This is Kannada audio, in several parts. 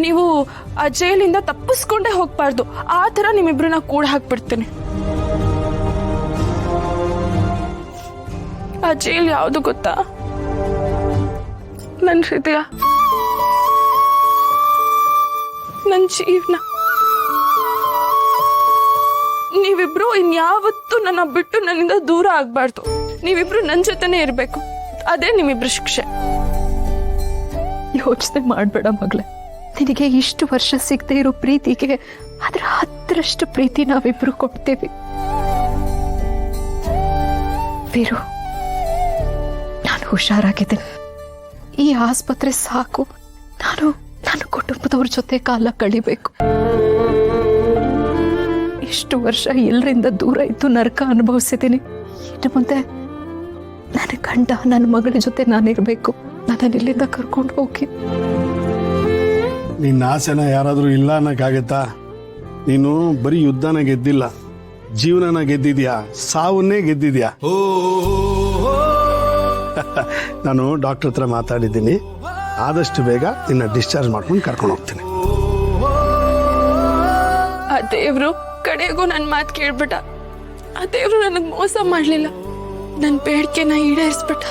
ನೀವು ಆ ಜೈಲಿಂದ ತಪ್ಪಿಸ್ಕೊಂಡೇ ಹೋಗ್ಬಾರ್ದು. ಆ ಥರ ನಿಮ್ಮಿಬ್ರನ್ನ ಕೂಡ ಹಾಕ್ಬಿಡ್ತೀನಿ. ಆ ಜೈಲ್ ಯಾವುದು ಗೊತ್ತಾ? ನನ್ನ ಹೃದಯ, ನನ್ನ ಜೀವನ. ನೀವಿಬ್ರು ಇನ್ಯಾವತ್ತೂ ನನ್ನ ಬಿಟ್ಟು ನನ್ನಿಂದ ದೂರ ಆಗ್ಬಾರ್ದು. ನೀವಿಬ್ರು ನನ್ನ ಜೊತೆನೇ ಇರ್ಬೇಕು. ಅದೇ ನಿಮ್ಮಿಬ್ರು ಶಿಕ್ಷೆ. ಯೋಚನೆ ಮಾಡ್ಬೇಡ ಮಗಳೇ. ನಿನಗೆ ಇಷ್ಟು ವರ್ಷ ಸಿಗದೆ ಇರೋ ಪ್ರೀತಿಗೆ ಅದ್ರ 10ರಷ್ಟು ಪ್ರೀತಿ ನಾವಿಬ್ರು ಕೊಡ್ತೇವೆ. ವೀರು, ನಾನು ಹುಷಾರಾಗಿದ್ದೇನೆ. ಈ ಆಸ್ಪತ್ರೆ ಸಾಕು. ನಾನು ನನ್ನ ಕುಟುಂಬದವ್ರ ಜೊತೆ ಕಾಲ ಕಳಿಬೇಕು. ಇಷ್ಟು ವರ್ಷ ಎಲ್ಲರಿಂದ ದೂರ ಇದ್ದು ನರಕ ಅನುಭವಿಸಿದ್ದೀನಿ. ಇನ್ನು ಮುಂದೆ ನನ್ನ ಗಂಡ, ನನ್ನ ಮಗಳ ಜೊತೆ ನಾನಿರ್ಬೇಕು. ನನ್ನ ಇಲ್ಲಿಂದ ಕರ್ಕೊಂಡು ಹೋಗಿ. ನಿನ್ನ ಆಸೆನ ಯಾರಾದರೂ ಇಲ್ಲ ಅನ್ನಕ್ಕಾಗತ್ತಾ? ನೀನು ಬರೀ ಯುದ್ಧನ ಗೆದ್ದಿಲ್ಲ, ಜೀವನನ ಗೆದ್ದಿದ್ಯಾ, ಸಾವನ್ನೇ ಗೆದ್ದಿದ್ಯಾ. ನಾನು ಡಾಕ್ಟರ್ ಹತ್ರ ಮಾತಾಡಿದ್ದೀನಿ. ಆದಷ್ಟು ಬೇಗ ನಿನ್ನ ಡಿಸ್ಚಾರ್ಜ್ ಮಾಡ್ಕೊಂಡು ಕರ್ಕೊಂಡು ಹೋಗ್ತೀನಿ. ಆ ದೇವ್ರು ಕಡೆಗೂ ನನ್ನ ಮಾತು ಕೇಳ್ಬಿಟ್ಟ. ಆ ದೇವ್ರು ನನಗೆ ಮೋಸ ಮಾಡಲಿಲ್ಲ. ನನ್ನ ಬೇಡಿಕೆನ ಈಡೇರಿಸ್ಬಿಟ್ಟ.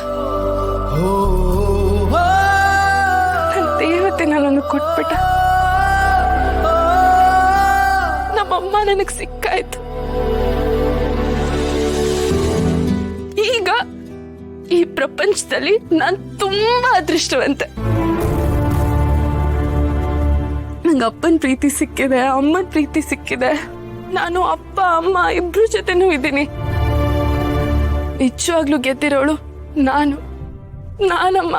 ನನ್ನ ದೇವತೆ ನನ್ನನ್ನು ಕೊಟ್ಬಿಟ್ಟ. ನಮ್ಮಮ್ಮ ನನಗೆ ಸಿಕ್ಕಾಯ್ತು. ಈಗ ಈ ಪ್ರಪಂಚದಲ್ಲಿ ನಾನು ತುಂಬಾ ಅದೃಷ್ಟವಂತೆ. ನಂಗೆ ಅಪ್ಪನ ಪ್ರೀತಿ ಸಿಕ್ಕಿದೆ, ಅಮ್ಮನ ಪ್ರೀತಿ ಸಿಕ್ಕಿದೆ. ನಾನು ಅಪ್ಪ ಅಮ್ಮ ಇಬ್ರು ಜೊತೆನೂ ಇದ್ದೀನಿ. ನಿಜವಾಗ್ಲೂ ಗೆದ್ದಿರೋಳು ನಾನಮ್ಮ.